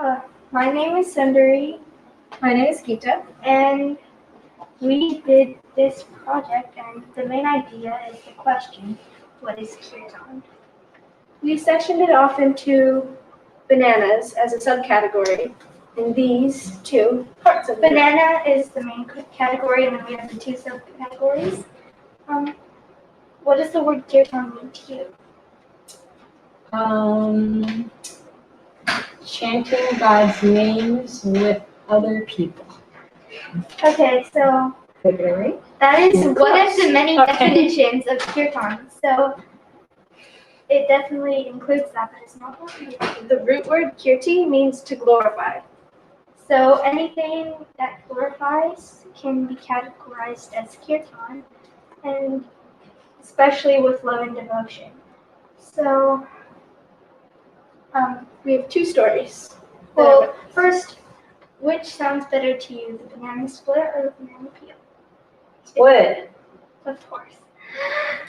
Uh, my name is Sundari, My name is Geeta. and we did this project, and the main idea is the question, what is kirtan? We sectioned it off into bananas as a subcategory, and these two parts of it. Banana is the main category, and then we have the two subcategories. What does the word kirtan mean to you? Chanting God's names with other people. Okay, so Really? that is one Close. of the many Okay. definitions of kirtan. So it definitely includes that, but it's not only. The root word kirti means to glorify. So anything that glorifies can be categorized as kirtan, and especially with love and devotion. So, We have two stories. well, first, which sounds better to you, the banana split or the banana peel? Split. Of course.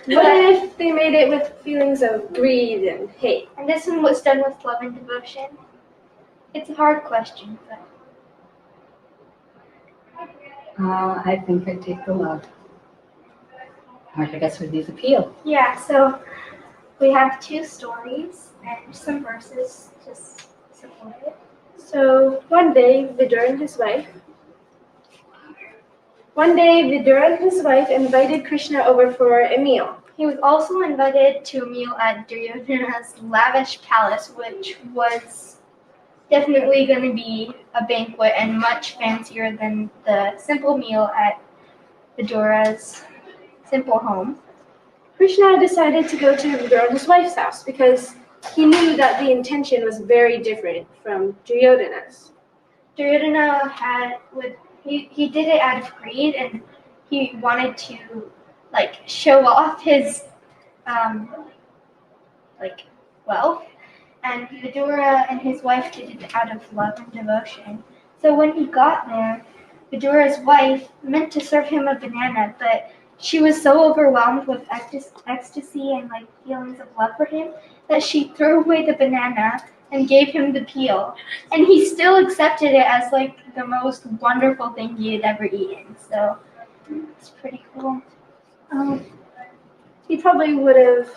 What if they made it with feelings of greed and hate? And this one was done with love and devotion. It's a hard question, but I think I'd take the love. I guess would be the peel. yeah, so we have two stories and some verses just support it. So one day, Vidura and his wife invited Krishna over for a meal. He was also invited to a meal at Duryodhana's lavish palace, which was definitely going to be a banquet and much fancier than the simple meal at Vidura's simple home. Krishna decided to go to Vidura and his wife's house because he knew that the intention was very different from Duryodhana's. Duryodhana he did it out of greed, and he wanted to show off his wealth, and Vidura and his wife did it out of love and devotion. So when he got there, Vidura's wife meant to serve him a banana, but she was so overwhelmed with ecstasy and feelings of love for him that she threw away the banana and gave him the peel. And he still accepted it as the most wonderful thing he had ever eaten. So it's pretty cool. He probably would have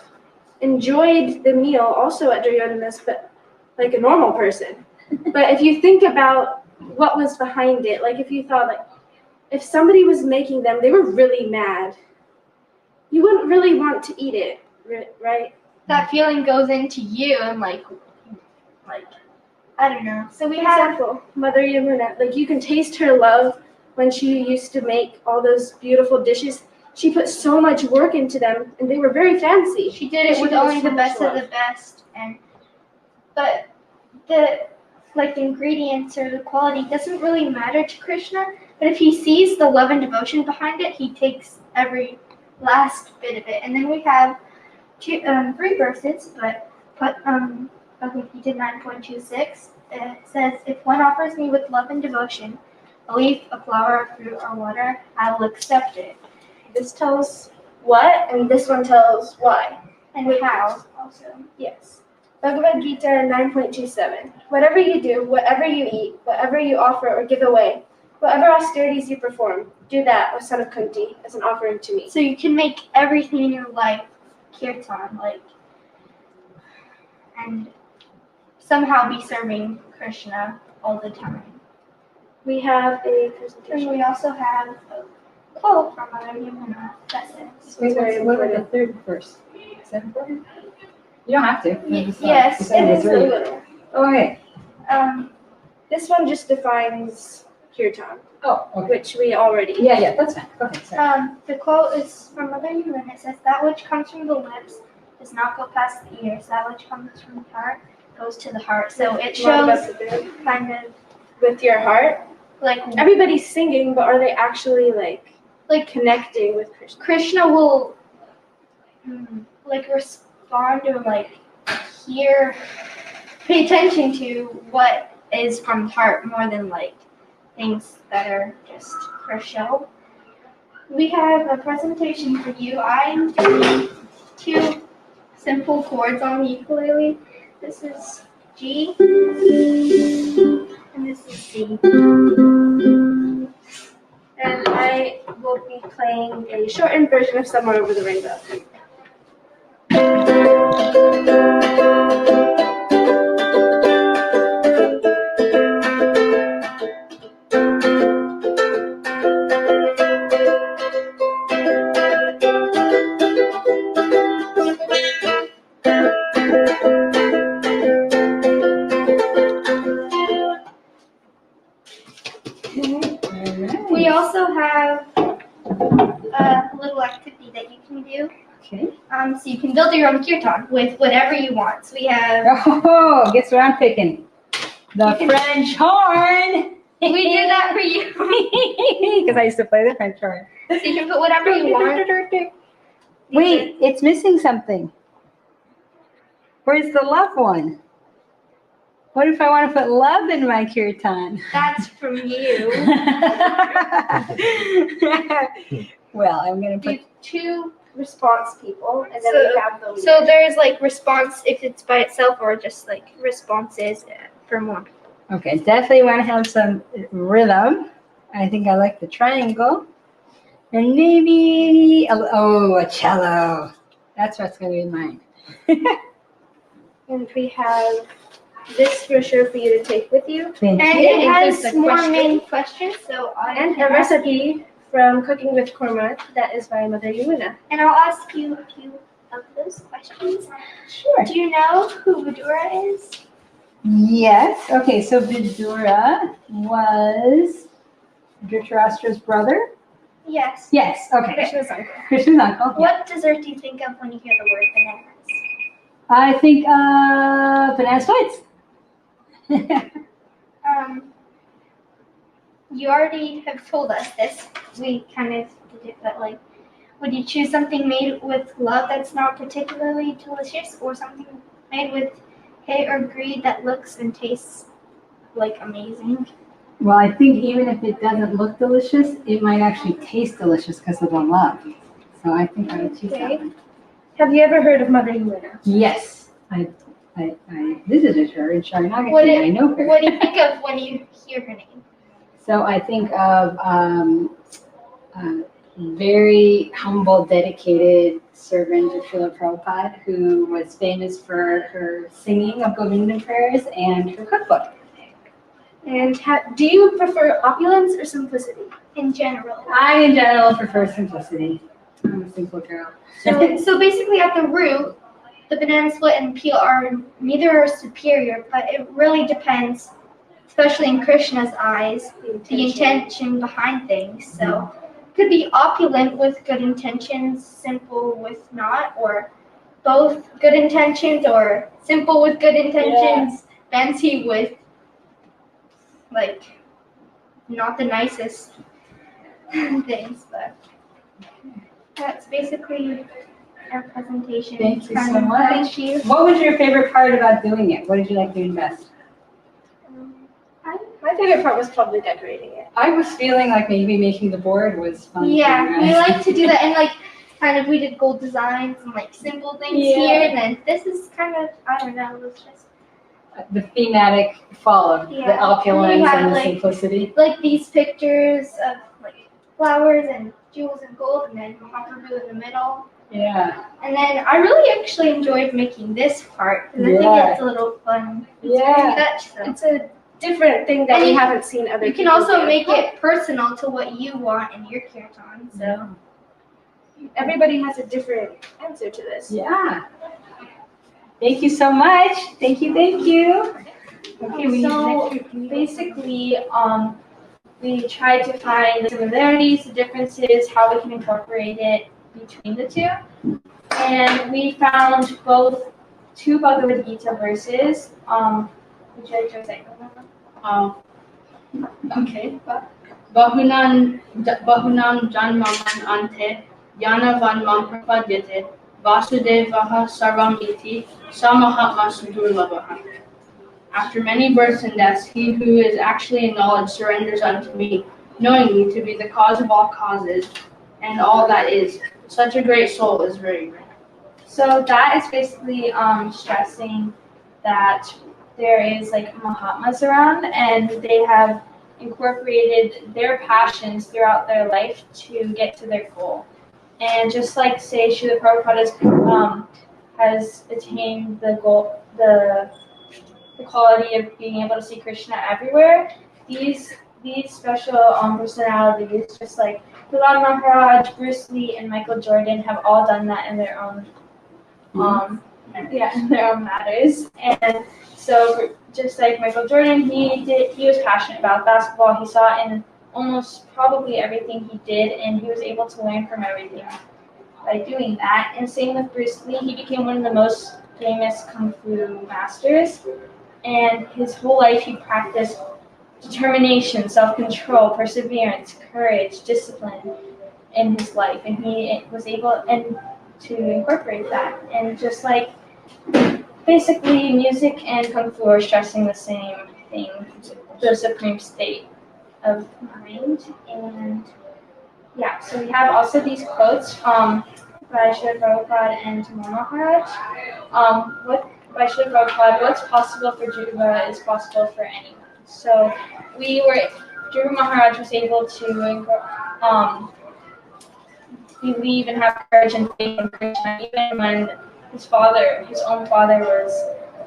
enjoyed the meal also at Duryodhana's, but like a normal person. But if you think about what was behind it, if you thought if somebody was making them, they were really mad. You wouldn't really want to eat it, right? That feeling goes into you and I don't know. So we For have example, Mother Yamuna, you can taste her love when she used to make all those beautiful dishes. She put so much work into them, and they were very fancy. She did it with only the best of the best, but the ingredients or the quality doesn't really matter to Krishna. But if he sees the love and devotion behind it, he takes every last bit of it. And then we have three verses, but okay, he did 9.26. It says, "If one offers me with love and devotion, a leaf, a flower, a fruit, or water, I will accept it." This tells what, and this one tells why. And how also. Yes. Bhagavad Gita 9.27. Whatever you do, whatever you eat, whatever you offer or give away, whatever austerities you perform, do that, O son of Kunti, as an offering to me. So you can make everything in your life kirtan, and somehow be serving Krishna all the time. We have a And presentation. we also have a quote from Mother Yamuna that says, What was the third verse? Is that important? You don't have to. yes, You said It it is was a really. little. Okay. This one just defines kirtan, Oh, okay. which we already. Yeah, that's fine. Go ahead. Sorry. the quote is from Mother Yamuna. It says, "That which comes from the lips does not go past the ears. That which comes from the heart goes to the heart." So it shows kind of with your heart. Everybody's singing, but are they actually connecting with Krishna? Krishna will respond or pay attention to what is from the heart more than things that are just for show. We have a presentation for you. I'm doing two simple chords on the ukulele. This is G, and this is C. And I will be playing a shortened version of Somewhere Over the Rainbow. We also have a little activity that you can do. Okay. So you can build your own kirtan with whatever you want. So we have. Oh, guess what I'm picking? The French horn. We did that for you. Because I used to play the French horn. So you can put whatever you want. Wait, it's missing something. Where's the love one? What if I want to put love in my kirtan? That's from you. Well, I'm going to We put. have 2 response people, and then we have the leader. So there's like response if it's by itself or just like responses from one. Okay, definitely want to have some rhythm. I think I like the triangle. And maybe, a cello. That's what's going to be mine. And we have this brochure for you to take with you. Thank And you. it includes has the more question. main questions, so And a recipe from Cooking with Cormac that is by Mother Yumuna. And I'll ask you a few of those questions. Sure. Do you know who Vidura is? Yes. Okay, so Vidura was Dhritarashtra's brother? Yes. Yes, okay. Krishna's uncle. Krishna's uncle. Yeah. What dessert do you think of when you hear the word bananas? I think banana splits. You already have told us this. We kind of did it, but like, would you choose something made with love that's not particularly delicious, or something made with hate or greed that looks and tastes like amazing? Well, I think even if it doesn't look delicious, it might actually taste delicious because of the love. So I think I would choose that Okay. one. Have you ever heard of Mother Yumuna? Yes. I visited her in Sharanam. What I know her. What do you think of when you hear her name? So I think of very humble, dedicated servant of Srila Prabhupada who was famous for her singing of Govinda prayers and her cookbook. And do you prefer opulence or simplicity? In general. I, in general, prefer simplicity. I'm a simple girl. So basically, at the root, the banana split and peel neither are superior, but it really depends, especially in Krishna's eyes, the intention behind things. So it could be opulent with good intentions, simple with not, or both good intentions, or simple with good intentions, fancy with like not the nicest things, but that's basically our presentation. Thank you so much. Thank you. What was your favorite part about doing it? What did you like doing best? My favorite part was probably decorating it. I was feeling like maybe making the board was fun. Yeah, we like to do that, and like kind of we did gold designs and like simple things here, and then this is kind of I don't know, it was just The thematic fall of the Yeah. opulence We had, and the like- simplicity. like these pictures of like flowers and jewels and gold, and then Mahaprabhu in the middle. Yeah. And then I really actually enjoyed making this part because I Yeah. think it's a little fun. Yeah. Touch, so. It's a different thing that And we you- haven't seen other You can people also do. make it personal to what you want in your kirtan. So Everybody has a different answer to this. Yeah. Thank you so much. Thank you. Thank you. Okay, we So basically, we tried to find the similarities, the differences, how we can incorporate it between the two. And we found both 2 Bhagavad Gita verses. Would you like to recite them? Okay. Bahunam janmaman ante yanavan mam prapadyate vasudevaha sarvam iti samahatma sudurlabhaha. After many births and deaths, he who is actually in knowledge surrenders unto me, knowing me to be the cause of all causes and all that is. Such a great soul is very rare. So that is basically stressing that there is like Mahatmas around, and they have incorporated their passions throughout their life to get to their goal. And just like say Srila Prabhupada has attained the goal, the quality of being able to see Krishna everywhere, these special personalities, just like Prahlad Maharaj, Bruce Lee, and Michael Jordan, have all done that in their own in their own matters. And so just like Michael Jordan, he was passionate about basketball. He saw it in almost probably everything he did, and he was able to learn from everything by doing that. And same with Bruce Lee, he became one of the most famous kung fu masters, and his whole life he practiced determination, self-control, perseverance, courage, discipline in his life, and he was able to incorporate that. And just like basically music and kung fu are stressing the same thing, the supreme state of mind. And yeah, so we have also these quotes by Srila Prabhupada and Tamal Maharaj. By Srila Prabhupada, what's possible for Dhruva is possible for anyone. So Dhruva Maharaj was able to believe and have courage and faith in Krishna, even when his own father, was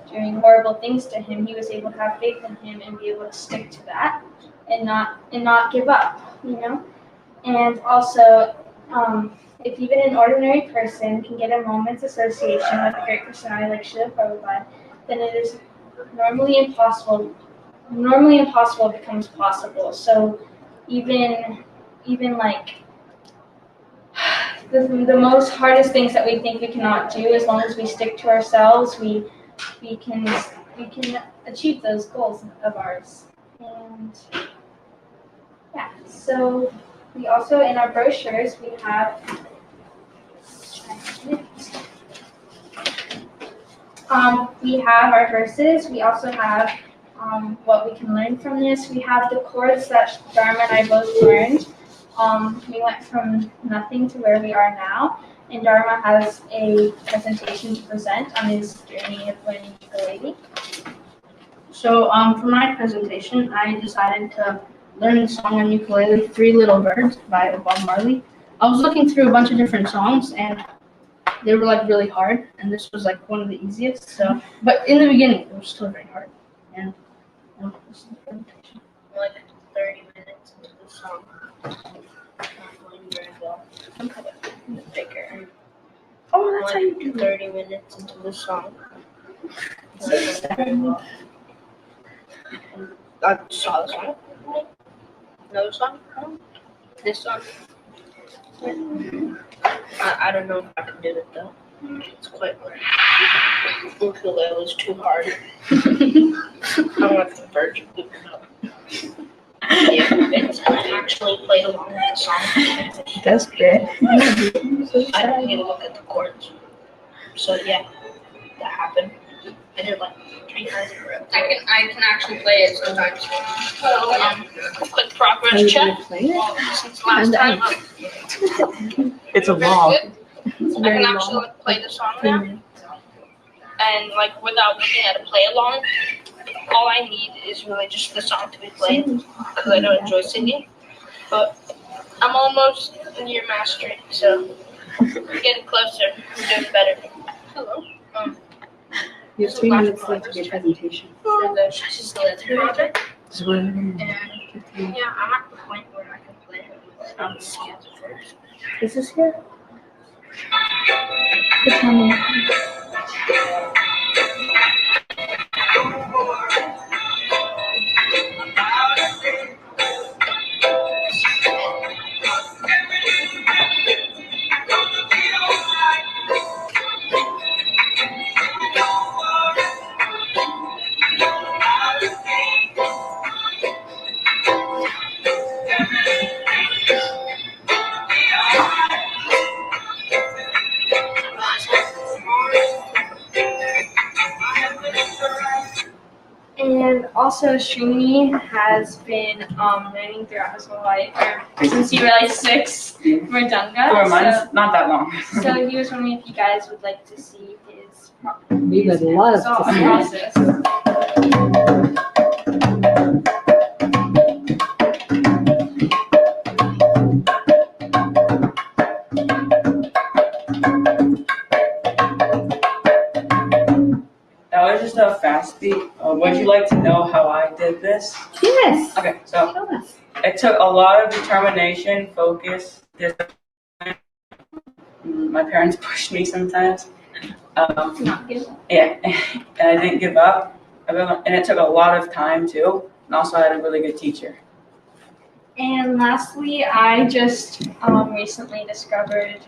doing horrible things to him. He was able to have faith in him and be able to stick to that and not give up, And also, if even an ordinary person can get a moment's association with a great personality like Srila Prabhupada, then it is normally impossible becomes possible. So even like the most hardest things that we think we cannot do, as long as we stick to ourselves, we can achieve those goals of ours. And yeah, so we also, in our brochures, we have our verses. We also have what we can learn from this. We have the chords that Dharma and I both learned. We went from nothing to where we are now, and Dharma has a presentation to present on his journey of learning ukulele. So for my presentation, I decided to learn the song on ukulele, Three Little Birds by Bob Marley. I was looking through a bunch of different songs, and they were like really hard, and this was like one of the easiest. So, but in the beginning, it was still very hard. And this is the presentation. Like 30 minutes into the song. Not going very well. I'm kind of bigger. Oh, that's how you do 30 minutes into the song. I saw the song. Another song? This song? I don't know if I can do it though. It's quite hard. Ukulele is too hard. I'm like the virgin ukulele. Yeah, I actually played along with the song. That's great. I didn't need to look at the chords. So yeah, that happened. I did like 3 times in a row. I can actually play it sometimes. Quick progress check. Since last time. It's a wall. I can actually like play the song now. And like without looking at a play along, all I need is really just the song to be played because I don't enjoy singing. But I'm almost near mastering, so we're getting closer. We're doing better. Hello. You have 3 minutes left of your presentation. For the Skeleton project. And And yeah, I'm at the point where I can play it without the skills first. Is this here? Good timing. And also, Srini has been learning throughout his whole life, since he realized 6 Mridanga. 4 months, not that long. So he was wondering if you guys would like to see his We would love to see it. process. That was just a fast beat. Would you like to know how I did this? Yes. Okay, so Tell us. it took a lot of determination, focus, discipline. My parents pushed me sometimes. Not give up. Yeah, and I didn't give up. And it took a lot of time too. And also I had a really good teacher. And lastly, I just recently discovered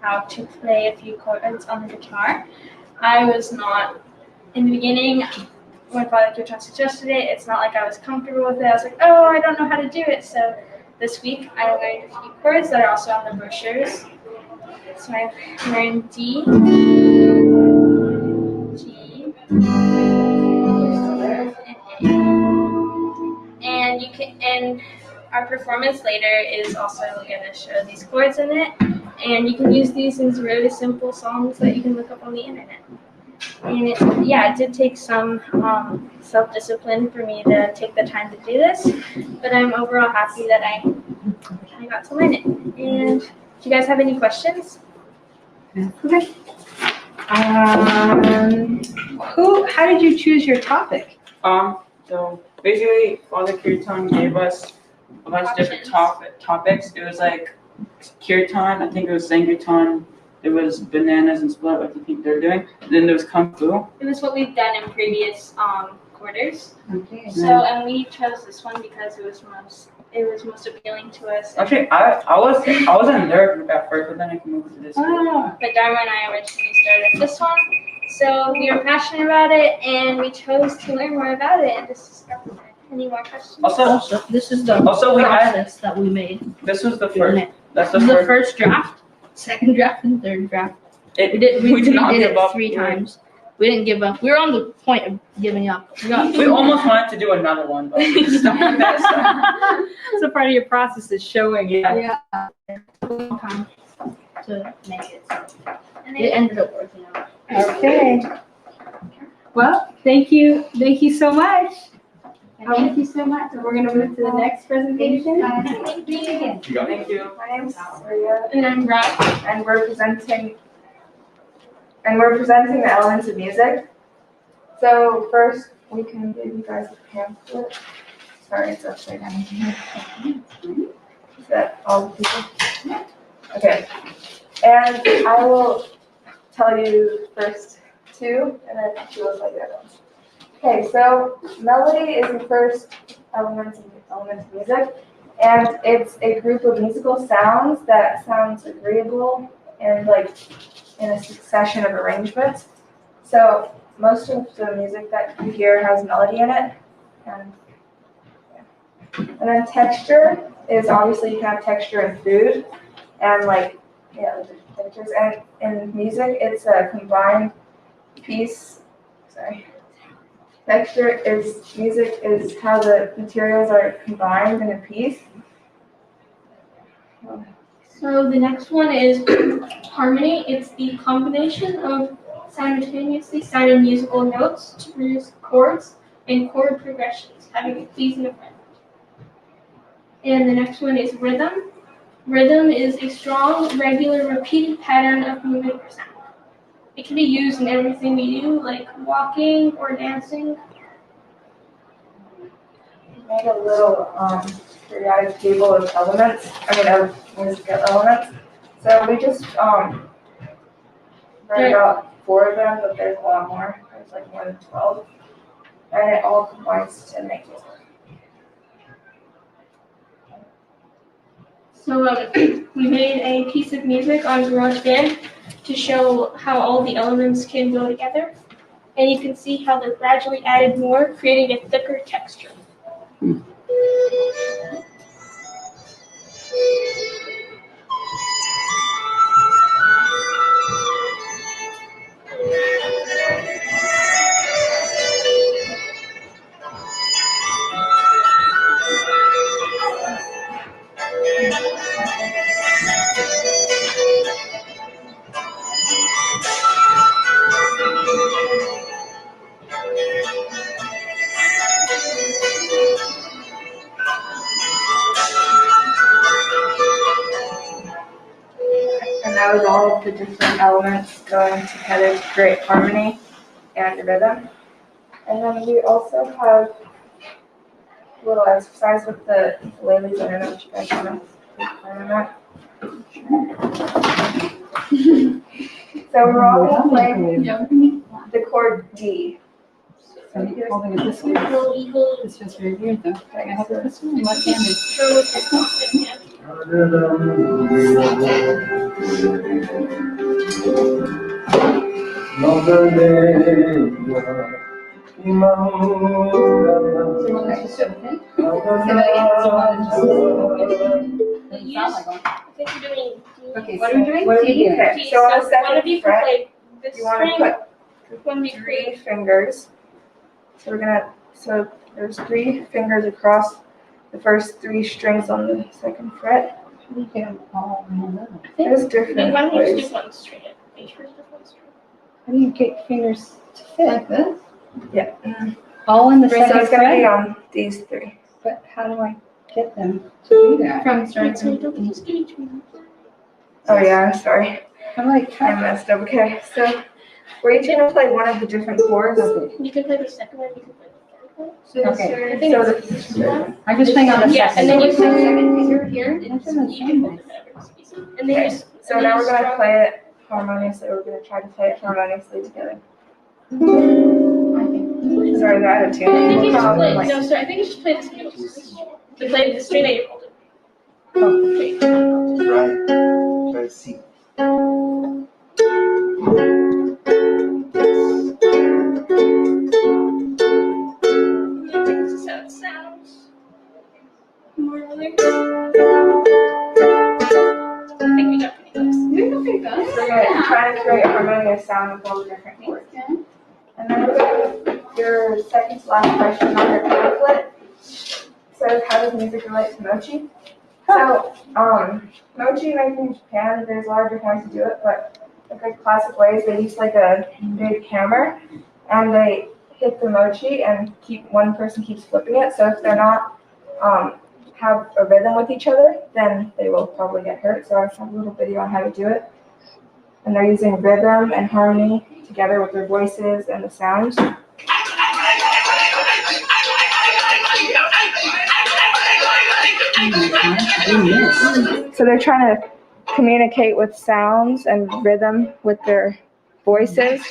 how to play a few chords on the guitar. I was not, in the beginning, when Father Kirtan suggested it, it's not like I was comfortable with it. I was like, oh, I don't know how to do it. So this week, I learned a few chords that are also on the brochures. So I learned D, G, and A. And you can, and our performance later is also going to show these chords in it, and you can use these in really simple songs that you can look up on the internet. And it did take some self-discipline for me to take the time to do this, but I'm overall happy that I got to learn it. And do you guys have any questions? Okay. How did you choose your topic? So basically, Father Kirtan gave us a bunch of different topics. It was like Kirtan, I think it was Sankirtan, there was bananas and split, what I think they're doing. And then there was Kung Fu. It was what we've done in previous quarters. Okay. So, and we chose this one because it was most appealing to us. Actually, I wasn't nervous at first, but then I can move to this one. Oh, But Dharma and I originally started this one. So we were passionate about it, and we chose to learn more about it and just discover it. Any more questions? Also, This is the Also, we had- process that we made. this was the first. That's This the is the first. first draft, second draft, and third draft. We We did not did give it up. 3 times. We didn't give up. We were on the point of giving up. We almost wanted to do another one, but we stopped that stuff. so part of your process is showing. Yeah. Time to make it. And It ended up working out. Okay. Well, thank you so much. Thank you so much. So we're gonna move to the next presentation. Thank you. Thank you. My name's Surya, And I'm Rob. and we're presenting the elements of music. So first, we can give you guys a pamphlet. Sorry, it's upside down. Is that all the people? Okay. And I will tell you first 2, and then 2 will tell you the other ones. Okay, so melody is the first element of music, and it's a group of musical sounds that sounds agreeable and like in a succession of arrangements. So most of the music that you hear has melody in it, and then texture is obviously you can have texture in food, and textures. And in music, it's a combined piece. Sorry. Music is how the materials are combined in a piece. So the next one is harmony. It's the combination of simultaneously sounding musical notes to produce chords and chord progressions, having a pleasing effect. And the next one is rhythm. Rhythm is a strong, regular, repeated pattern of movement or sound. It can be used in everything we do, like walking or dancing. Made a little periodic table of elements. Of musical elements. So we just read about 4 of them, but there's a lot more. There's like more than 12, and it all combines to make music. So we made a piece of music on GarageBand to show how all the elements can go together. And you can see how they're gradually added more, creating a thicker texture. And that was all of the different elements going together to create harmony and rhythm. And then we also have a little exercise with the ukuleles. I don't know if you guys want to learn that. So we're all going to play the chord D. So you're holding it this way. It's just very weird though. I hold it this way, I'm left-handed. So you want to just open? Say that again. So you want to just open? Doesn't sound like one. I think you're doing. Okay, What so are we doing? what are we doing? Okay, so on the one of you second can fret, play this you want to string. put One of you 3 fingers. So we're gonna, so there's 3 fingers across the first 3 strings on the second fret. You can all hand up. There's Why different don't you just ways. do one string? Make sure it's just one string. How do you get fingers to fit? Like this? Yeah. All in the So second it's gonna be fret? on these 3. But how do I get them to do that? From starting So don't be just doing two. Oh yeah, I'm sorry. I'm like, I messed up. Okay, so we're each gonna play one of the different chords. You can play the second one. You can play the third one. okay. I think So it's the, I'm just playing on the Yes, second. and then you play the second finger here. And That's in the you can hold it whatever it's easy. And then okay. you just. So and then now you we're gonna strum- play it harmoniously. We're gonna try to play it harmoniously together. Sorry, that out of tune. I think you just We'll play. probably No, sorry. I think you just play this middle. You play the string that you're holding. Try C. This is how it sounds. More like. I think we got pretty close. So we're gonna try to create a harmonious sound with all the different chords. And then we're gonna, your second to last question on your pamphlet says, how does music relate to mochi? So, mochi making in Japan, there's a lot of different ways to do it, but a good classic way is they use like a big hammer and they hit the mochi and one person keeps flipping it. So if they're not have a rhythm with each other, then they will probably get hurt. So I have a little video on how to do it. And they're using rhythm and harmony together with their voices and the sounds. So they're trying to communicate with sounds and rhythm with their voices,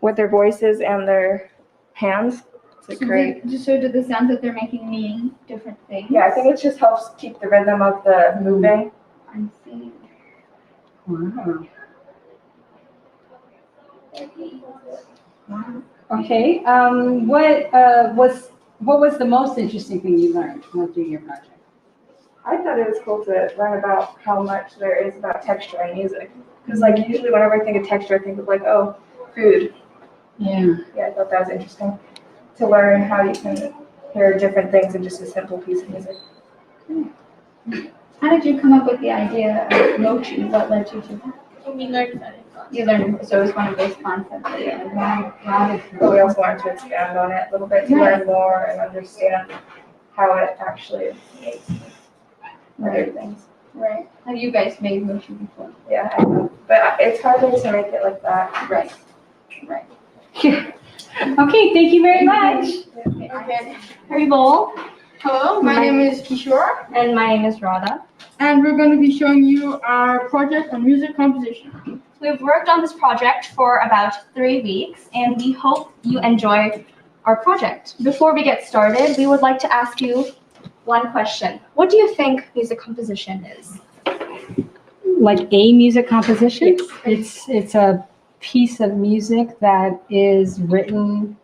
and their hands. It's great. So do the sounds that they're making mean different things? Yeah, I think it just helps keep the rhythm of the moving. I'm seeing. Wow. Okay, what was the most interesting thing you learned while doing your project? I thought it was cool to learn about how much there is about texture in music. Because like usually whenever I think of texture, I think of like, oh, food. Yeah. Yeah, I thought that was interesting to learn how you can hear different things in just a simple piece of music. How did you come up with the idea of mochi? What led you to that? We learned about it. You learned, so it was one of those concepts that you learned. But we also wanted to expand on it a little bit to learn more and understand how it actually makes other things. Right. Have you guys made mochi before? Yeah, I know. But it's harder to make it like that. Right. Right. Okay, thank you very much. Okay. Haribol. Hello, my name is Kishore, And my name is Radha. and we're going to be showing you our project on music composition. We've worked on this project for about 3 weeks, and we hope you enjoy our project. Before we get started, we would like to ask you one question. What do you think music composition is? Like a music composition? It's a piece of music that is written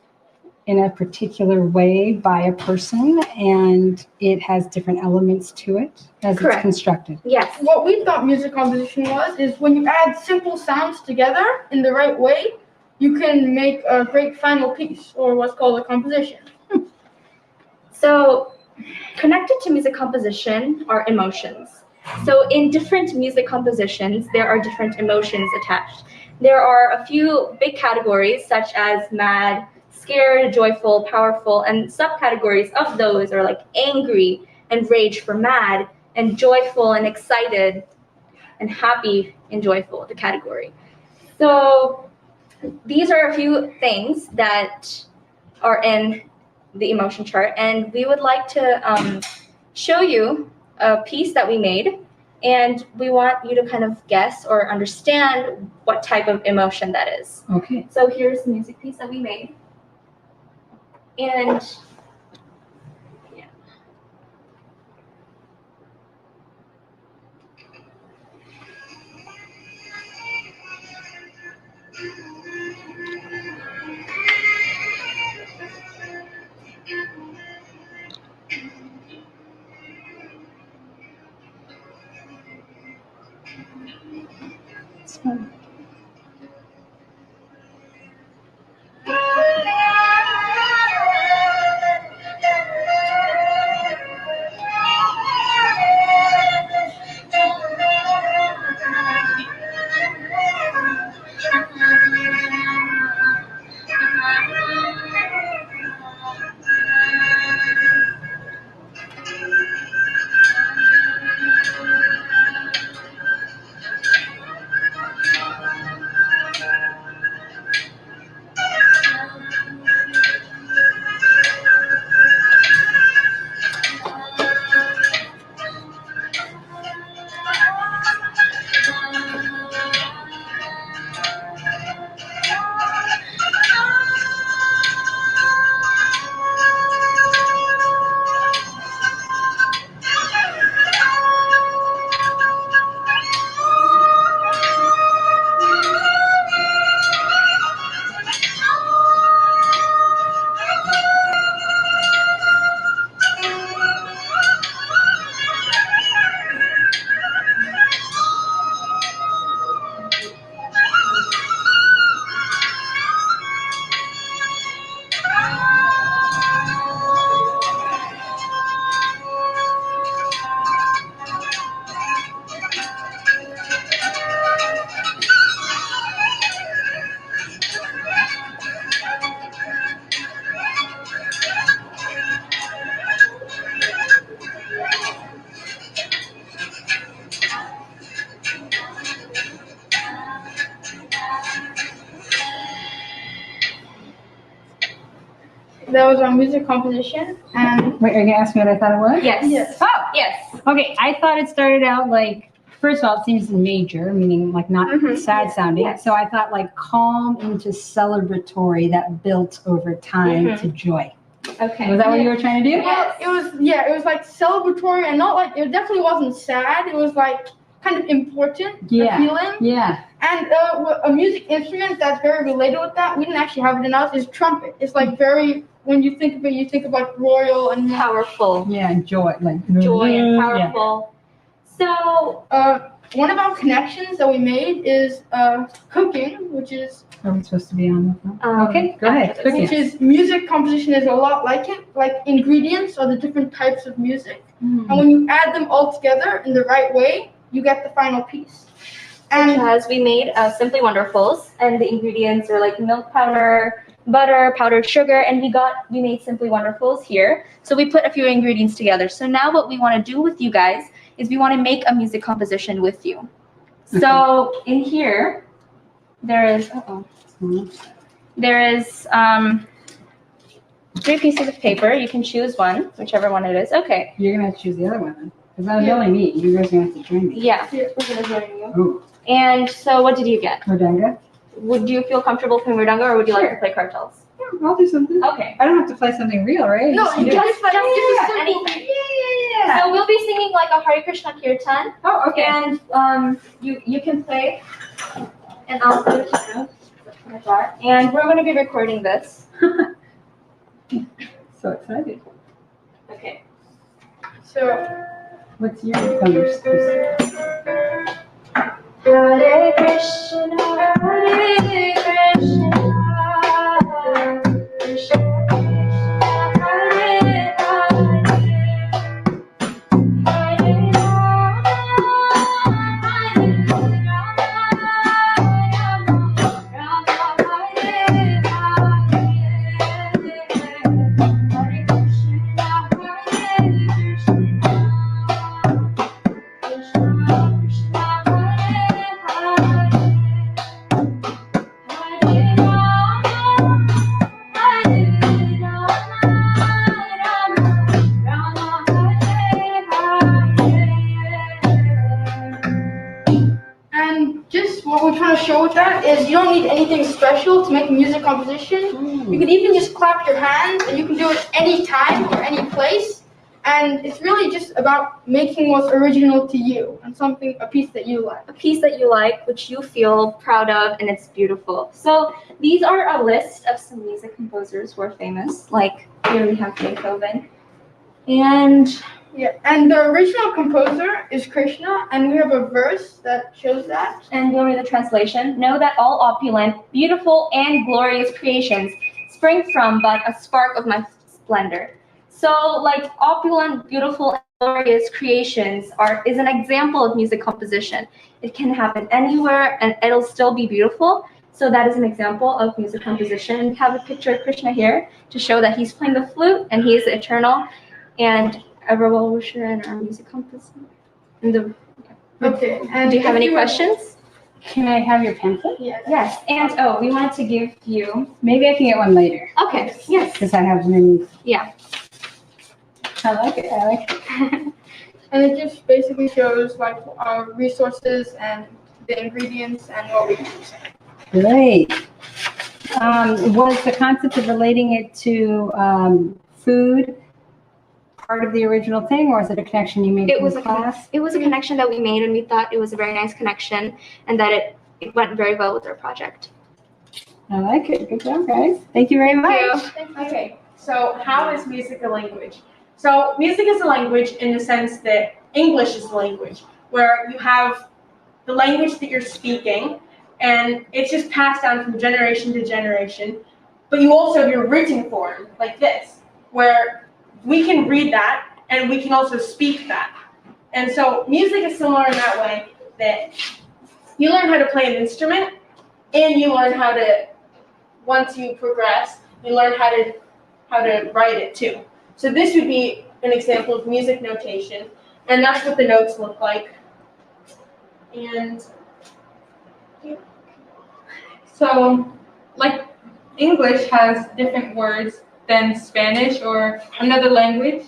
in a particular way by a person, and it has different elements to it as Correct. it's constructed. Yes. What we thought music composition was is when you add simple sounds together in the right way, you can make a great final piece, or what's called a composition. So, connected to music composition are emotions. So, in different music compositions, there are different emotions attached. There are a few big categories, such as mad, scared, joyful, powerful, and subcategories of those are like angry and rage for mad, and joyful and excited, and happy and joyful, the category. So, these are a few things that are in the emotion chart, and we would like to show you a piece that we made, and we want you to kind of guess or understand what type of emotion that is. Okay. So here's the music piece that we made, and yeah. It's fun. That was our music composition, and Wait, are you gonna ask me what I thought it was? Yes. Yes. Oh, Yes. okay. I thought it started out like, first of all, it seems major, meaning like not Mhm. sad sounding. Yes. So I thought like calm into celebratory that built over time Mhm. to joy. Okay. Was that what you were trying to do? well, it was like celebratory, and not like, it definitely wasn't sad. It was like kind of important, Yeah. the feeling. Yeah. And a music instrument that's very related with that, we didn't actually have it in ours, is trumpet. It's like very, when you think of it, you think of like royal and Powerful. Yeah, joy. Like Joy and Yeah. powerful. So one of our connections that we made is cooking, which is Are we supposed to be on the phone? Um, Okay, go ahead. after this. Cooking. which is music composition is a lot like it. Like ingredients are the different types of music, and when you add them all together in the right way, you get the final piece. And as we made Simply Wonderfuls, and the ingredients are like milk powder, butter, powdered sugar, and we made Simply Wonderfuls here. So we put a few ingredients together. So now what we want to do with you guys is we want to make a music composition with you. So in here, there is there is 3 pieces of paper. You can choose one, whichever one it is. Okay. You're gonna have to choose the other one then. Because that was only me. You guys are gonna have to join me. Yeah, we're gonna join you. Oh, And so, what did you get? Rodanga? Would you feel comfortable playing Redanga, or would you like to play cartels? Yeah, I'll do something. Okay. I don't have to play something real, right? no, Just you do can it. just like anything. Yeah. So we'll be singing like a Hare Krishna Kirtan, Oh, okay. and you can play, and I'll do it too. And we're going to be recording this. So excited. Okay. so. What's your colors? Hare Krishna, Hare Krishna, Krishna Krishna, Hare Hare, Hare Rama, Hare Rama, Rama Rama, Hare Hare, Hare Krishna, Hare Krishna, Krishna Krishna, Hare Hare, Hare Rama, Hare is you don't need anything special to make a music composition. You can even just clap your hands, and you can do it any time or any place. And it's really just about making what's original to you and a piece that you like. A piece that you like, which you feel proud of, and it's beautiful. So these are a list of some music composers who are famous. Like here we have Beethoven. And the original composer is Krishna, and we have a verse that shows that. And you want me the translation? Know that all opulent, beautiful, and glorious creations spring from but a spark of my splendor. So, like, opulent, beautiful, and glorious creations is an example of music composition. It can happen anywhere, and it'll still be beautiful. So that is an example of music composition. And we have a picture of Krishna here to show that he's playing the flute, and he is eternal, and ever well-wisher and our music composer. Okay. And do you have any questions? Can I have your pamphlet? Yes. And we wanted to give you. Maybe I can get one later. Okay. Yes. Because I have many. Yeah. I like it. And it just basically shows like our resources and the ingredients and what we use. Great. Was the concept of relating it to food part of the original thing, or is it a connection you made It from was class? It was a connection that we made, and we thought it was a very nice connection, and that it went very well with our project. I like it. Good job, guys. Thank you very much. Okay, so how is music a language? So music is a language in the sense that English is a language, where you have the language that you're speaking, and it's just passed down from generation to generation. But you also have your written form, like this, where we can read that, and we can also speak that. And so music is similar in that way, that you learn how to play an instrument, and you learn how to, once you progress, you learn how to write it too. So this would be an example of music notation, and that's what the notes look like. And so, like, English has different words than Spanish or another language.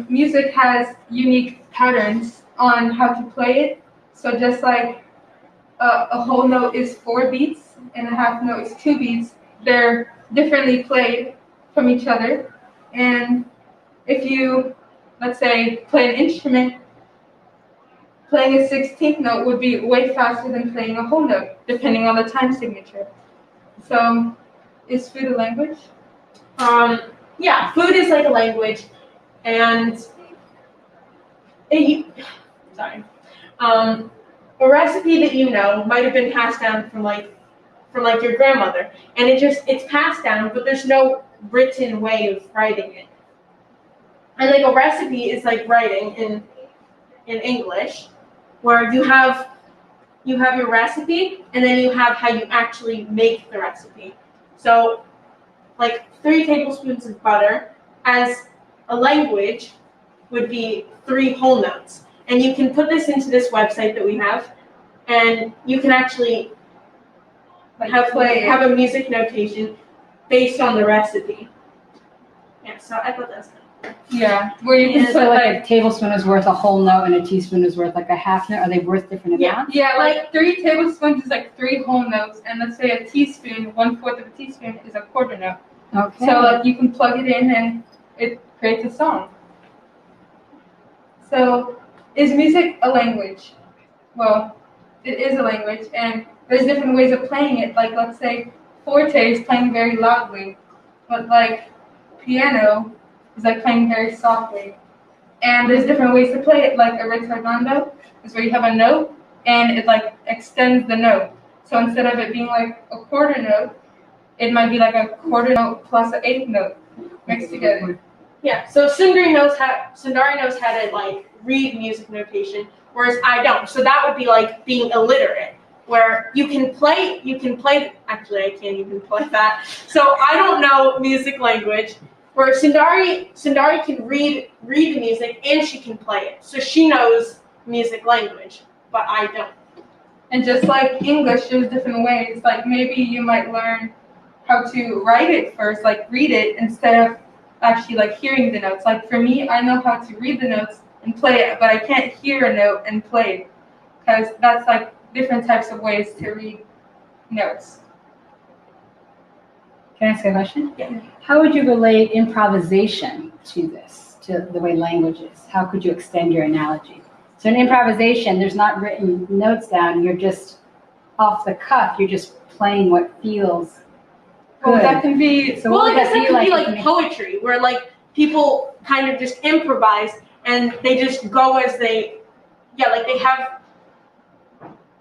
Music has unique patterns on how to play it. So just like a whole note is 4 beats and a half note is 2 beats, they're differently played from each other. And if you, let's say, play an instrument, playing a 16th note would be way faster than playing a whole note, depending on the time signature. So, is food a language? Yeah, food is like a language, and a recipe that you know might have been passed down from your grandmother, and it's passed down, but there's no written way of writing it. And like a recipe is like writing in English, where you have your recipe, and then you have how you actually make the recipe. So, like 3 tablespoons of butter as a language would be 3 whole notes. And you can put this into this website that we have, and you can actually have a music notation based on the recipe. Yeah, so I thought that's good. Yeah, where you can put like a tablespoon is worth a whole note and a teaspoon is worth like a half note. Are they worth different amounts? Yeah, like 3 tablespoons is like 3 whole notes, and let's say a teaspoon, 1/4 of a teaspoon is a quarter note. Okay. So like you can plug it in and it creates a song. So is music a language? Well, it is a language, and there's different ways of playing it. Like let's say forte is playing very loudly, but like piano is like playing very softly. And there's different ways to play it, like a ritardando is where you have a note and it like extends the note. So instead of it being like a quarter note, it might be like a quarter note plus an 8th note mixed together. Yeah, so Sundari knows how to like read music notation, whereas I don't. So that would be like being illiterate, where you can play, actually I can't even play that. So I don't know music language, where Sundari can read the music and she can play it. So she knows music language, but I don't. And just like English, there's different ways. Like maybe you might learn how to write it first, like read it, instead of actually like hearing the notes. Like for me, I know how to read the notes and play it, but I can't hear a note and play it, because that's like different types of ways to read notes. Can I ask a question? Yeah. How would you relate improvisation to this, to the way language is? How could you extend your analogy? So in improvisation, there's not written notes down. You're just off the cuff. You're just playing what feels good. Well, that can be. So Well, what I would guess that that be could be like? like poetry, where like people kind of just improvise and they just go as they, yeah, like they have.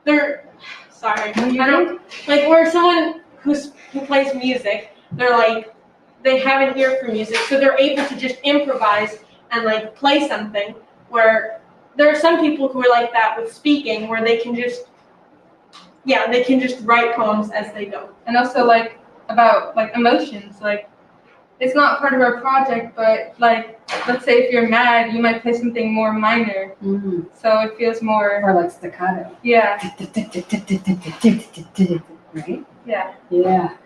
They're sorry, I don't like where someone who plays music, they're like they have an ear for music, so they're able to just improvise and like play something. Where there are some people who are like that with speaking, where they can just, yeah, they can just write poems as they go. And also like about like emotions, like it's not part of our project, but like let's say if you're mad, you might play something more minor, so it feels more. Or like staccato. Yeah. Right? Yeah. Yeah.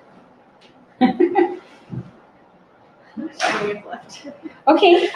Left. Okay,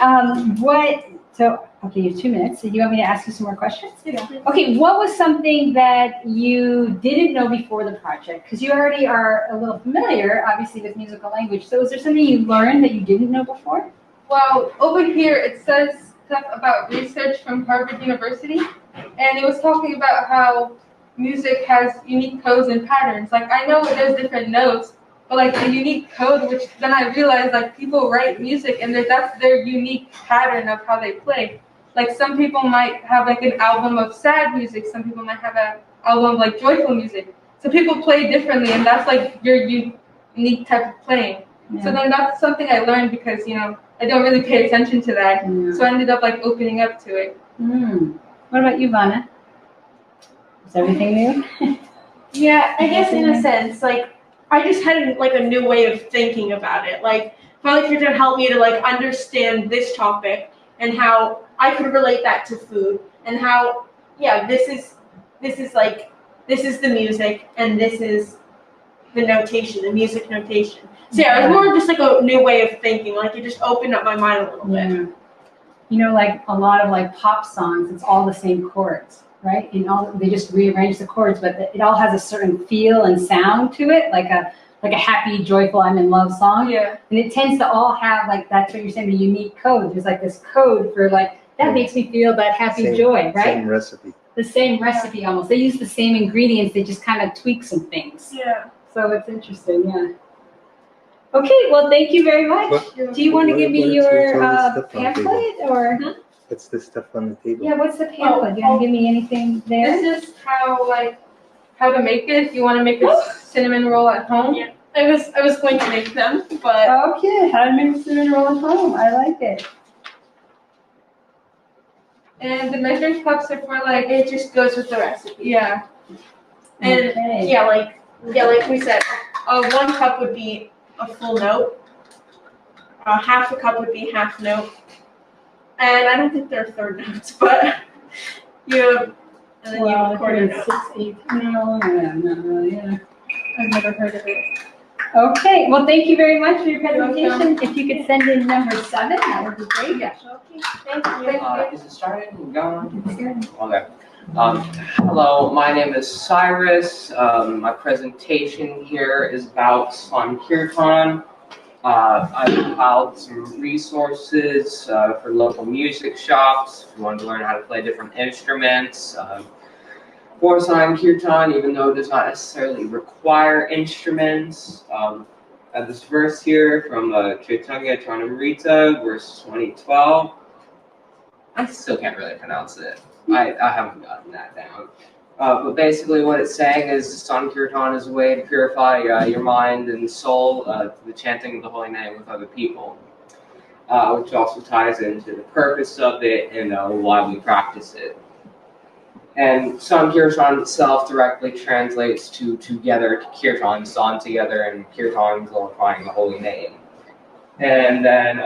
okay, you have 2 minutes. So you want me to ask you some more questions? Yeah. Okay, what was something that you didn't know before the project? Because you already are a little familiar, obviously, with musical language. So is there something you learned that you didn't know before? Well, over here it says stuff about research from Harvard University, and it was talking about how music has unique codes and patterns. Like I know there's different notes, but like the unique code, which then I realized like people write music and that's their unique pattern of how they play. Like some people might have like an album of sad music, some people might have an album of like joyful music. So people play differently, and that's like your unique type of playing. Yeah. So then that's something I learned because, you know, I don't really pay attention to that. Yeah. So I ended up like opening up to it. What about you, Vanna? Is everything new? Yeah, I guess in a sense, like I just had like a new way of thinking about it. Like Father Kirtan helped me to like understand this topic and how I could relate that to food and how, yeah, this is the music and this is the notation, the music notation. So yeah, it was more just like a new way of thinking. Like it just opened up my mind a little bit. Yeah. You know, like a lot of like pop songs, it's all the same chords, right? And they just rearrange the chords, but it all has a certain feel and sound to it, like a happy, joyful, I'm in love song. Yeah. And it tends to all have like, that's what you're saying, the unique code. There's like this code for like, that makes me feel that happy joy, right? Same recipe. The same recipe almost. They use the same ingredients, they just kind of tweak some things. Yeah. So it's interesting, yeah. Okay, well, thank you very much. Do you want to give me your pamphlet or? What's this stuff on the table? Yeah, what's the pamphlet? Do you want to give me anything there? This is how to make it if you want to make a cinnamon roll at home. Yeah. I was going to make them, but Okay, how to make cinnamon roll at home. I like it. And the measuring cups are for like, it just goes with the recipe. yeah. And Okay. yeah, like we said, 1 cup would be a full note. Half a cup would be half note. And I don't think there are third notes, but you have, and then you have a quarter note. 6, 8. No, yeah. I've never heard of it. Okay, well, thank you very much for your presentation. If you could send in number 7, that would be great. Yeah. Okay, thank you. Is it starting? Going? Okay. Hello, my name is Cyrus. My presentation here is about Sankirtan. I compiled some resources for local music shops if you want to learn how to play different instruments. For Sankirtan, even though it does not necessarily require instruments. This verse here from Chaitanya Charanamrita, verse 2012. I still can't really pronounce it. I haven't gotten that down. But basically what it's saying is Sankirtan is a way to purify your mind and soul through the chanting of the holy name with other people, which also ties into the purpose of it and why we practice it. And Sankirtan itself directly translates to together, to kirtan, san together, and kirtan glorifying the holy name. And then,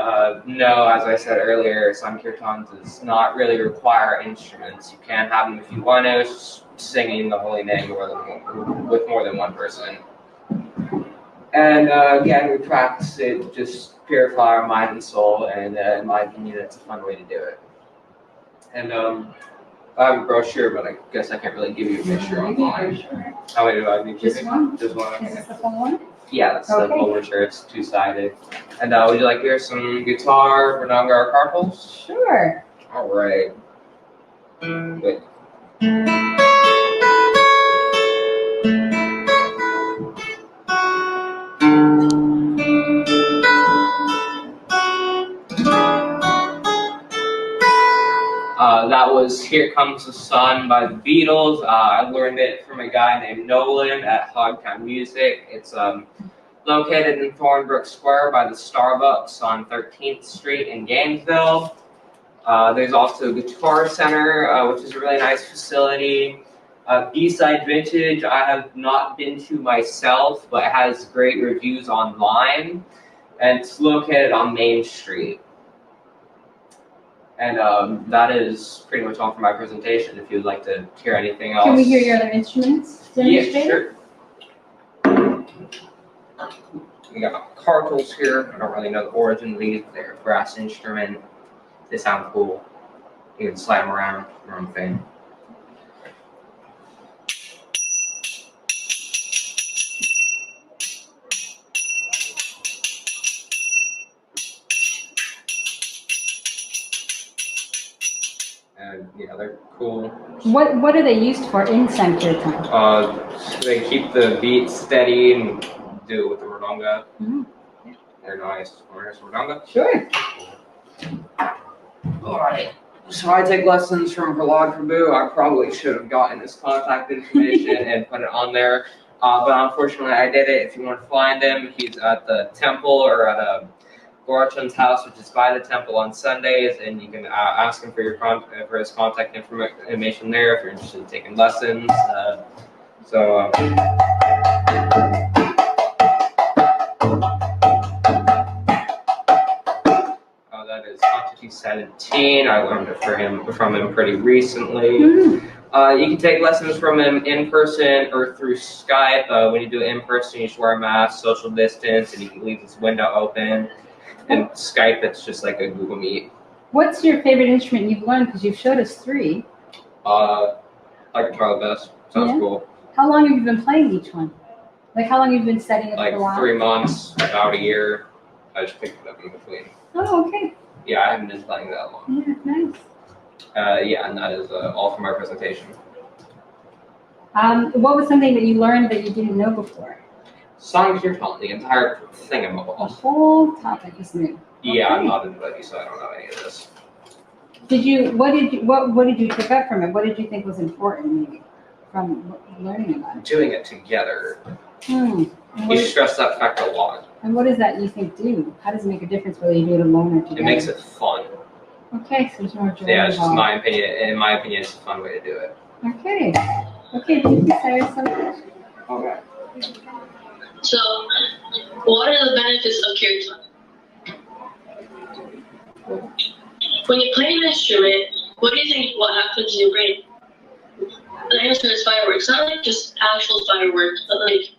no, as I said earlier, Sankirtan does not really require instruments. You can have them if you want to, singing the holy name with more than one person. And again, we practice it to just purify our mind and soul, and in my opinion, it's a fun way to do it. And I have a brochure, but I guess I can't really give you a picture online. How many do I need? Just one? Just one. Is this the full one? Yeah, that's the Okay. overture. It's two-sided. And would you like to hear some guitar, Renanga, or carpals? Sure. All right. Good. That was Here Comes the Sun by the Beatles. I learned it from a guy named Nolan at Hogtown Music. It's located in Thornbrook Square by the Starbucks on 13th Street in Gainesville. There's also Guitar Center, which is a really nice facility. B-Side Vintage, I have not been to myself, but it has great reviews online. And it's located on Main Street. And that is pretty much all for my presentation. If you'd like to hear anything else. Can we hear your other instruments? Yeah, sure. We got cartals here. I don't really know the origin of these. They're a brass instrument. They sound cool. You can slide them around. Your own thing. And yeah, they're cool. What are they used for in Sankirtan? They keep the beat steady and do it with the Renanga. Mm. They're nice. Where's Renanga? Sure. Alright. So I take lessons from Prahlad Prabhu. I probably should have gotten his contact information and put it on there. But unfortunately I did it. If you want to find him, he's at the temple or at Gorachan's house, which is by the temple on Sundays, and you can ask him for his contact information there if you're interested in taking lessons. That is Quantity 17. I learned it from him pretty recently. You can take lessons from him in person or through Skype. When you do it in person, you should wear a mask, social distance, and you can leave this window open. And Skype, it's just like a Google Meet. What's your favorite instrument you've learned? Because you've showed us 3. I can try the best. Sounds cool. How long have you been playing each one? Like how long have you been studying it for a while? 3 months, about a year. I just picked it up in between. Oh, okay. Yeah, I haven't been playing that long. Yeah, nice. Yeah, and that is all for my presentation. What was something that you learned that you didn't know before? Sankirtan, the entire thing The about. whole topic is new. Yeah, Okay. I'm not a devotee, so I don't know any of this. What did you pick up from it? What did you think was important maybe from learning about it? Doing it together. And You stress that fact a lot. what does that you think do? How does it make a difference whether you do it alone or together? It makes it fun. Okay, so there's more joy Yeah, it's just involved. my opinion. In my opinion, it's a fun way to do it. Okay. Okay, thank you, Cyrus, so much. Okay. So, what are the benefits of kirtan? When you play an instrument, what do you think what happens in your brain? The answer is fireworks. Not like just actual fireworks, but like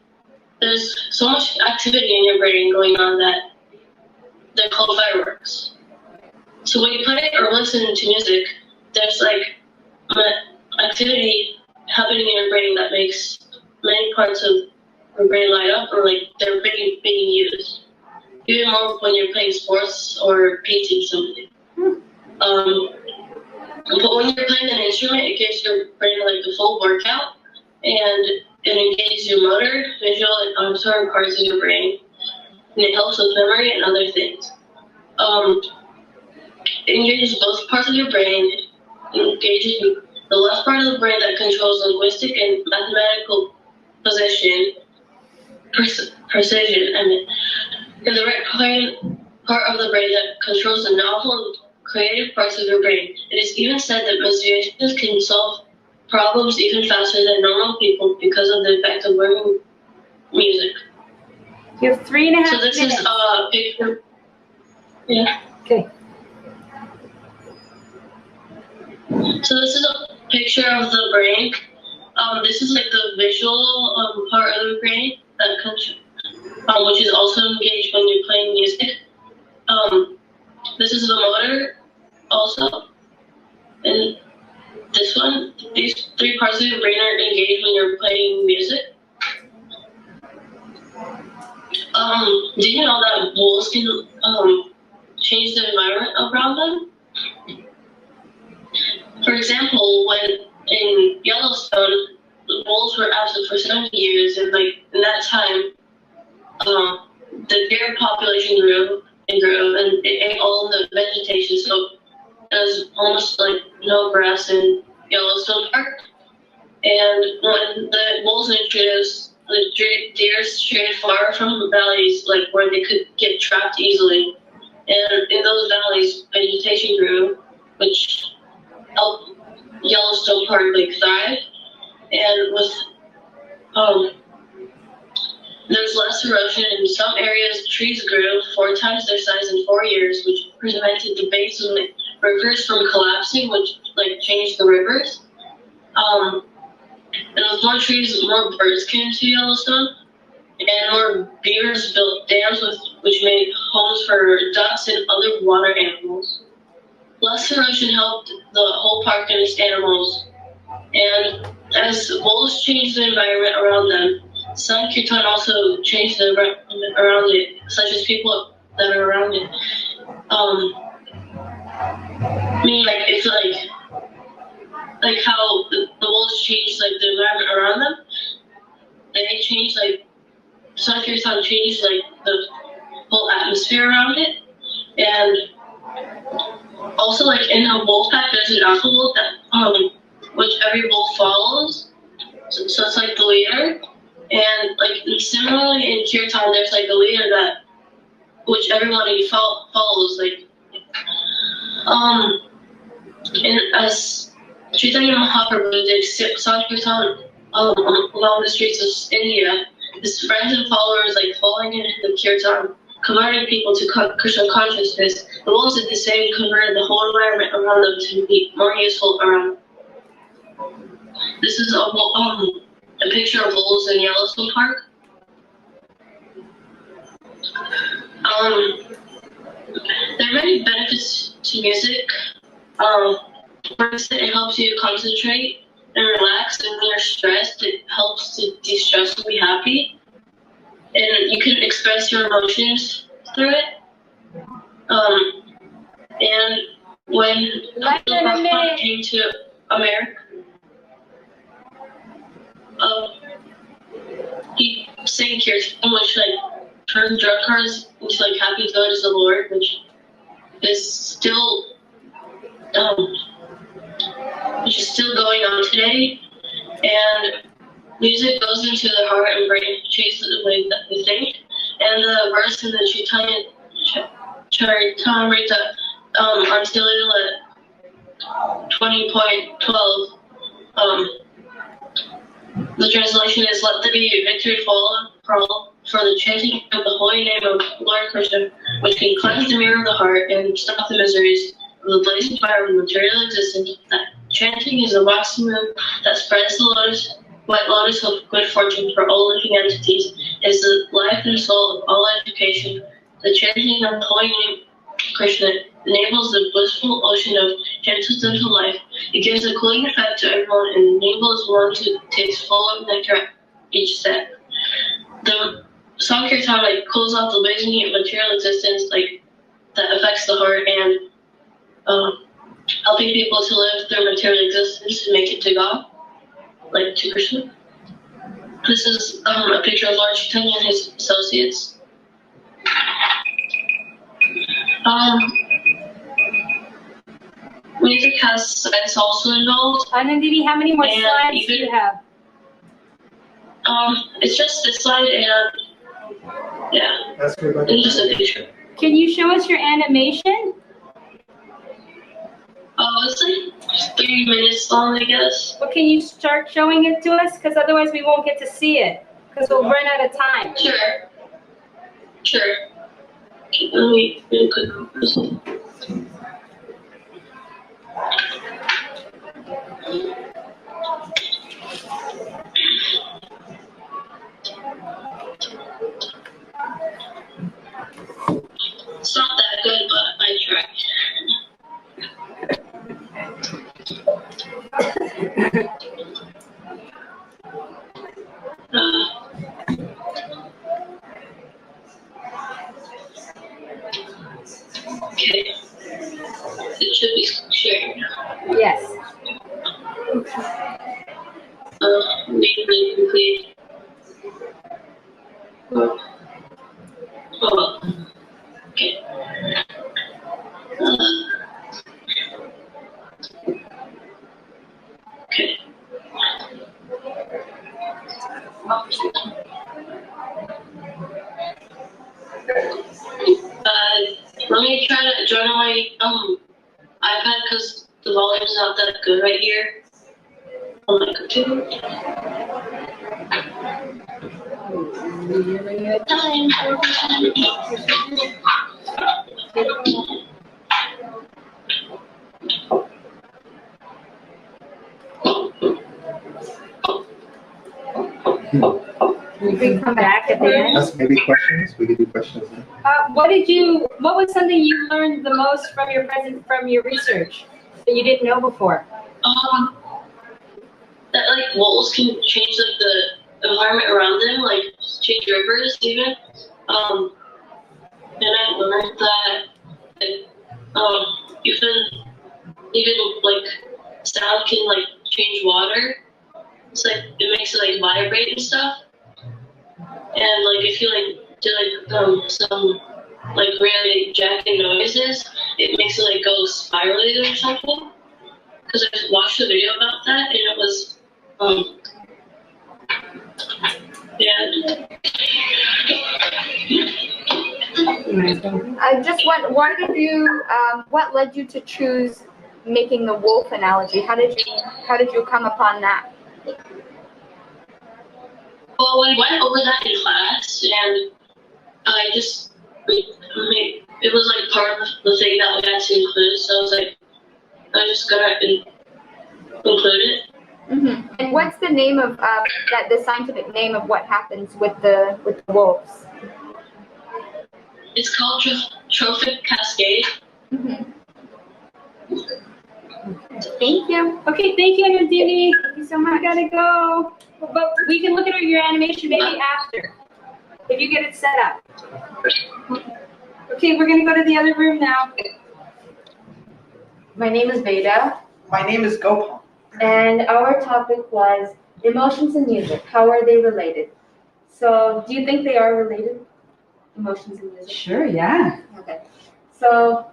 there's so much activity in your brain going on that they're called fireworks. So when you play or listen to music, there's like activity happening in your brain that makes many parts of your brain light up, or like they're being used. Even more when you're playing sports or painting something. But when you're playing an instrument, it gives your brain like a full workout, and it engages your motor, visual, and auditory parts of your brain, and it helps with memory and other things. It engages both parts of your brain, engaging the left part of the brain that controls linguistic and mathematical precision, and the right part of the brain that controls the novel and creative parts of your brain. It is even said that musicians can solve problems even faster than normal people because of the effect of learning music. You have 3.5 So this minutes. is a picture. Yeah. Okay. So this is a picture of the brain. This is like the visual part of the brain that which is also engaged when you're playing music. This is the motor also, and This one, these three parts of your brain are engaged when you're playing music. Do you know that wolves can change the environment around them? For example, when in Yellowstone, the wolves were absent for 70 years, and like in that time, the deer population grew and grew, and it ate all the vegetation, so there's almost like no grass in Yellowstone Park. And when the wolves introduced, the deer strayed far from the valleys, like where they could get trapped easily. And in those valleys, vegetation grew, which helped Yellowstone Park like thrive. And with there's less erosion in some areas. Trees grew 4 times their size in 4 years, which prevented the base of the rivers from collapsing, which like changed the rivers. And with more trees, more birds came to Yellowstone, and more beavers built dams which made homes for ducks and other water animals. Less erosion helped the whole park and its animals. And as wolves changed the environment around them, some kirtan also changed the environment around it, such as people that are around it. Meaning like it's like how the wolves changed like the environment around them. They changed like some kirtan changed like the whole atmosphere around it. And also like in a wolf pack there's an alpha wolf that which every wolf follows. So it's like the leader. And like similarly in kirtan there's like a leader that which everybody follows, like and as Chaitanya Mahaprabhu did Sankirtan along the streets of India, his friends and followers like following in the kirtan, converting people to Krishna consciousness. The wolves did the same, converted the whole environment around them to be more useful around. This is a picture of wolves in Yellowstone Park. There are many benefits to music. First, it helps you concentrate and relax, and when you're stressed, it helps to de-stress and be happy. And you can express your emotions through it. And when Prabhupada came to America, he sang Kirtan, which like turned drug cars into like happy God is the Lord, which is still going on today. And music goes into the heart and brain, changes the way that we think. And the verse in the Charitamrita articulated at 20.12. The translation is, "Let there be victory for the chanting of the holy name of Lord Krishna, which can cleanse the mirror of the heart and stop the miseries of the blazing fire of material existence. That chanting is a waxing moon that spreads the white lotus of good fortune for all living entities. It is the life and soul of all education. The chanting of the holy name Krishna enables the blissful ocean of transcendental life. It gives a cooling effect to everyone and enables one to taste full of nectar at each step." The Sankirtan like cools off the blazing heat of material existence like that affects the heart, and helping people to live their material existence and make it to God, like to Krishna. This is a picture of Lord Chaitanya and his associates. Music has science also involved. Anandini, how many more slides do you have? It's just this slide and yeah, it's just a picture. Can you show us your animation? It's like just 3 minutes long, I guess. Well, can you start showing it to us? Because otherwise we won't get to see it. Because we'll run out of time. Sure. Okay, let me do a quick comparison. It's not that good, but I tried. Okay. It should be shared. Yes. Namely complete. Oh, okay. Okay. Let me try to join on my iPad because the volume's not that good right here on my computer. Time. We can come back at the end. Ask maybe questions. We could do questions now. What was something you learned the most from your research that you didn't know before? That like wolves can change like the environment around them, like change rivers even. And I learned that even like sound can like change water. It's like it makes it like vibrate and stuff. And like if you like do like some like really jacking noises, it makes it like go spirally or something. Because I watched a video about that and it was yeah. I just want, what led you to choose making the wolf analogy? How did you come upon that? Well, we went over that in class, and I just it was like part of the thing that we had to include. So I was like, I'm just gonna include it. Mm-hmm. And what's the name of the scientific name of what happens with the wolves? It's called trophic cascade. Mm-hmm. Thank you. Okay, thank you, Nandini. Thank you so much. I gotta go. But we can look at your animation maybe after, if you get it set up. Okay, we're gonna go to the other room now. My name is Veda. My name is Gopal. And our topic was emotions and music. How are they related? So, do you think they are related? Emotions and music? Sure, yeah. Okay. So,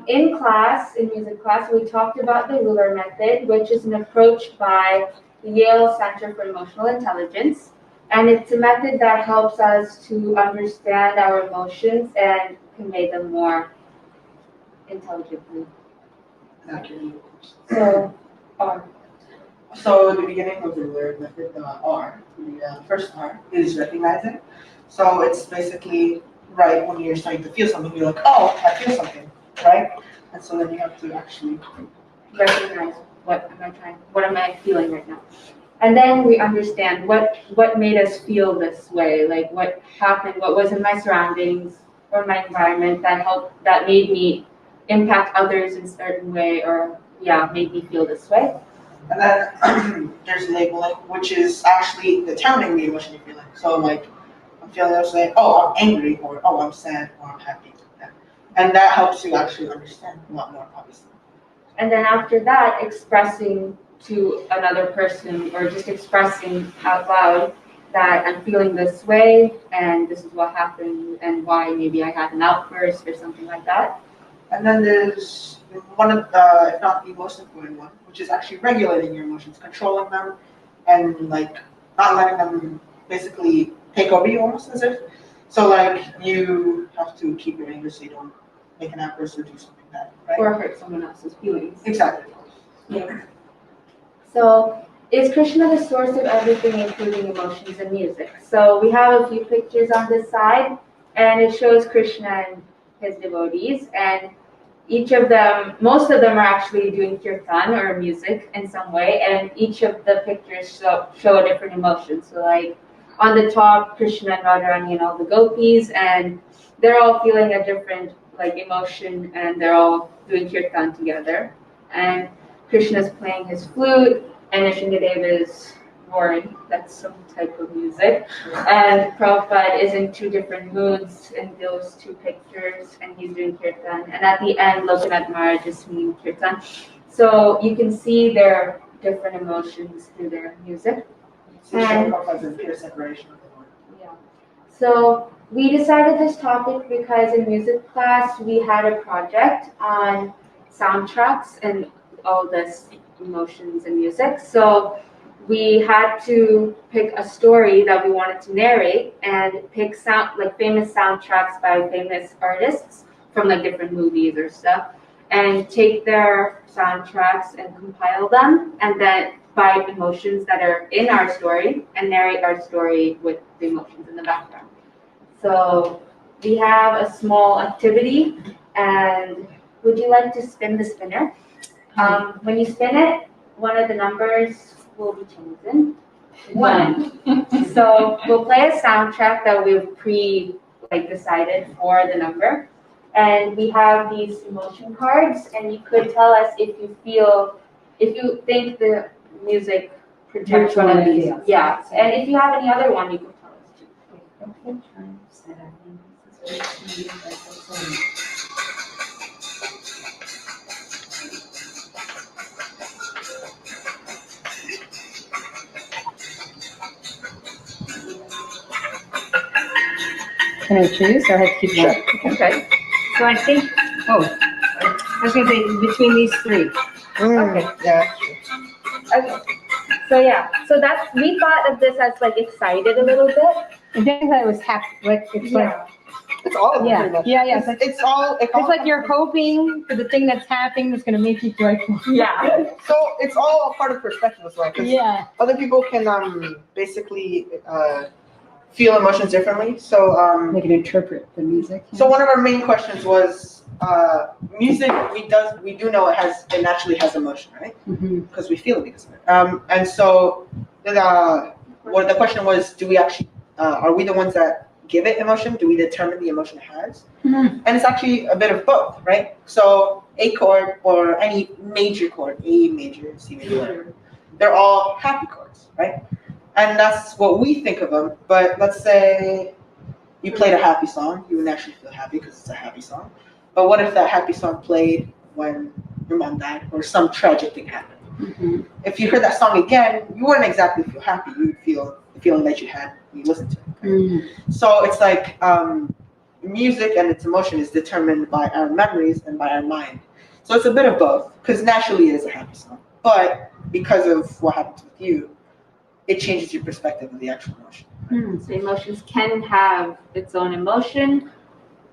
in music class, we talked about the ruler method, which is an approach by the Yale Center for Emotional Intelligence. And it's a method that helps us to understand our emotions and convey them more intelligently. Accurately. So, R. So the beginning of the word method, R, the first R, is recognizing. So it's basically right when you're starting to feel something, you're like, oh, I feel something, right? And so then you have to actually Recognize what am I feeling right now. And then we understand what made us feel this way, like what happened, what was in my surroundings or my environment that made me impact others in a certain way or made me feel this way. And then there's labeling, which is actually determining the emotion you're feeling. So like, I'm feeling, I'm saying, oh, I'm angry, or oh, I'm sad, or I'm happy. And that helps you actually understand a lot more, obviously. And then after that, expressing to another person or just expressing out loud that I'm feeling this way and this is what happened and why maybe I had an outburst or something like that. And then there's one of the, if not the most important one, which is actually regulating your emotions, controlling them, and like not letting them basically take over you almost as if. So like you have to keep your anger so you don't make an outburst or do something bad, right? Or hurt someone else's feelings. Exactly. Yeah. So is Krishna the source of everything, including emotions and music? So we have a few pictures on this side, and it shows Krishna and his devotees, and each of them, most of them are actually doing kirtan or music in some way, and each of the pictures show a different emotion. So like on the top, Krishna and Radharani and all the gopis, and they're all feeling a different like emotion, and they're all doing kirtan together. And Krishna's playing his flute, and Nishingadev is boring. That's some type of music. And Prabhupada is in two different moods in those two pictures, and he's doing kirtan. And at the end, Lokanath Maharaj is singing kirtan. So you can see their different emotions through their music. And pure separation. yeah. So we decided this topic because in music class we had a project on soundtracks and all this emotions and music. So we had to pick a story that we wanted to narrate and pick famous soundtracks by famous artists from different movies or stuff, and take their soundtracks and compile them, and then by emotions that are in our story and narrate our story with the emotions in the background. So we have a small activity, and would you like to spin the spinner? When you spin it, one of the numbers will be chosen. 1. So we'll play a soundtrack that we've decided for the number. And we have these emotion cards, and you could tell us if you think the music projects one of these. Yeah. And if you have any other one, you can tell us too. Can I choose or I have to keep going? Okay. So I think, I was going to say between these three. Okay. Yeah. Okay. So yeah, we thought of this as excited a little bit. I think that it was happy, It's all of them. Yeah, pretty much. yeah. It's all. It's like you're hoping for the thing that's happening that's going to make you joyful. Yeah. So it's all a part of perspective as well. 'Cause Yeah. other people can basically feel emotions differently. So They can interpret the music. So one of our main questions was music. We do know it naturally has emotion, right? Because we feel it because of it. And so the question was, do we actually are we the ones that give it emotion? Do we determine the emotion it has? And it's actually a bit of both, right? So A chord or any major chord, A major, C major, they're all happy chords, right? And that's what we think of them. But let's say you played a happy song, you would naturally feel happy because it's a happy song. But what if that happy song played when your mom died or some tragic thing happened? If you heard that song again, you wouldn't exactly feel happy. You would feel the feeling that you had when you listened to it. Right? So it's like music and its emotion is determined by our memories and by our mind. So it's a bit of both, because naturally it is a happy song. But because of what happened with you, it changes your perspective of the actual emotion. So emotions can have its own emotion,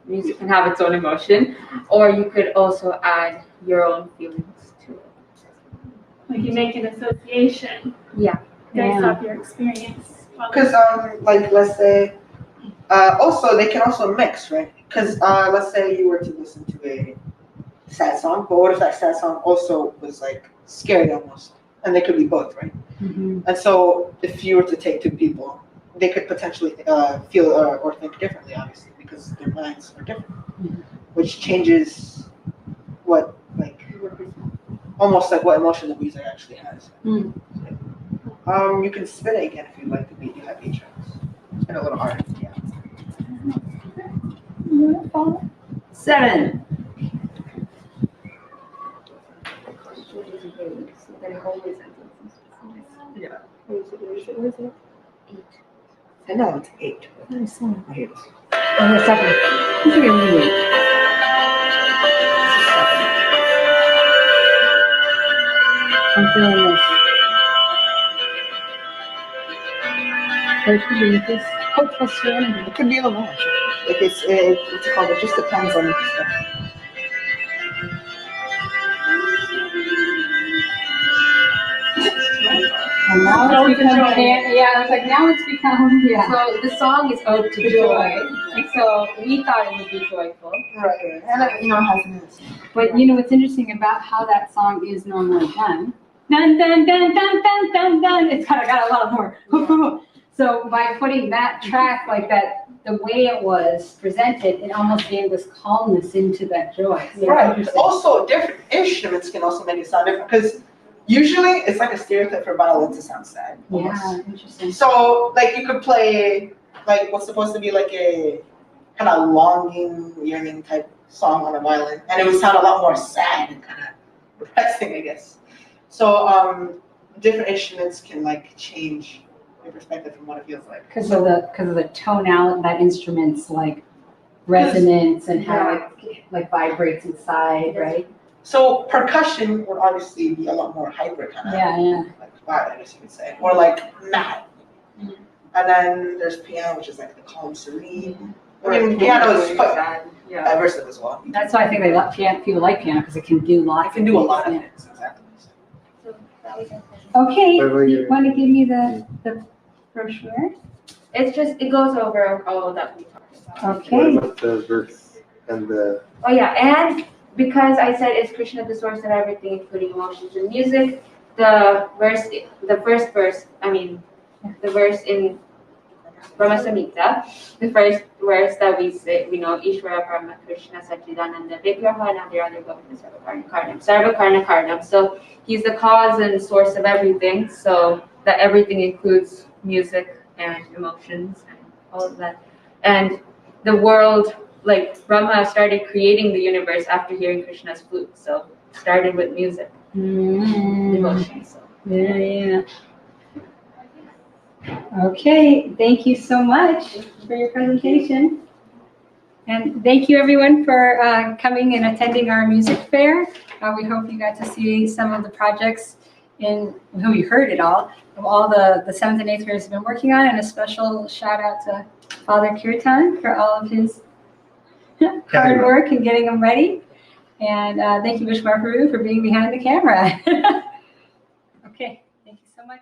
music can have its own emotion, or you could also add your own feelings to it. Like you make an association. Yeah. Based off your experience. Because let's say, also they can also mix, right? Because let's say you were to listen to a sad song, but what if that sad song also was scary almost? And they could be both, right? And so if you were to take two people, they could potentially feel or think differently, obviously, because their minds are different, which changes what almost what emotion the music actually has. You can spin it again if you'd like to beat. You have 8 shots. Spin a little harder. Yeah. 7. Yeah. What is it? 8. I know it's 8. Oh, 7. I hate it. Oh, the 7. You think I'm really 8. I'm feeling this. It could be this hopeful serenity. It could be a little more. What's it called? It just depends on the perspective. And now it's become, I was like, now it's become, So the song is Ode to Joy. And so we thought it would be joyful. Right. And it has this. But what's interesting about how that song is normally done? Dun, dun, dun, dun, dun, dun, dun. It's got a lot more. So by putting that track like that, the way it was presented, it almost gave this calmness into that joy. Right. Also, different instruments can also make it sound different because usually it's like a stereotype for violin to sound sad. Almost. Yeah, interesting. So like you could play like what's supposed to be like a kind of longing, yearning type song on a violin, and it would sound a lot more sad and kind of depressing, I guess. So different instruments can like change your perspective from what it feels like. Because of the tone out that instrument's like resonance and how it like vibrates inside, right? So percussion would obviously be a lot more hyper kind of like vibe, I guess you could say, or like mad. And then there's piano, which is like the calm, serene. I mean, piano is quite diverse as well. That's why I think they love piano. People like piano because it can do lots. It can do a lot of things, exactly. Okay, you want to give me the brochure? It goes over all that we talked about. Okay. What about the verse and the? Oh yeah, and because I said is Krishna the source of everything, including emotions and music, the first verse, the verse in Brahma Samhita, the first verse that we say, we know Ishvara Brahma Krishna Satchidananda Vigraha Nadirana Govinda Sarvakarna Karnam. Sarvakarna Karnam. So he's the cause and source of everything. So that everything includes music and emotions and all of that. And the world, like Brahma started creating the universe after hearing Krishna's flute. So it started with music, emotions. So. Yeah. Okay, thank you so much for your presentation. And thank you everyone for coming and attending our music fair. We hope you got to see some of the projects who you heard it all, of all the 7th and 8th graders have been working on, and a special shout out to Father Kirtan for all of his hard work and getting them ready. And thank you, Vishwar Faru, for being behind the camera. Okay, thank you so much.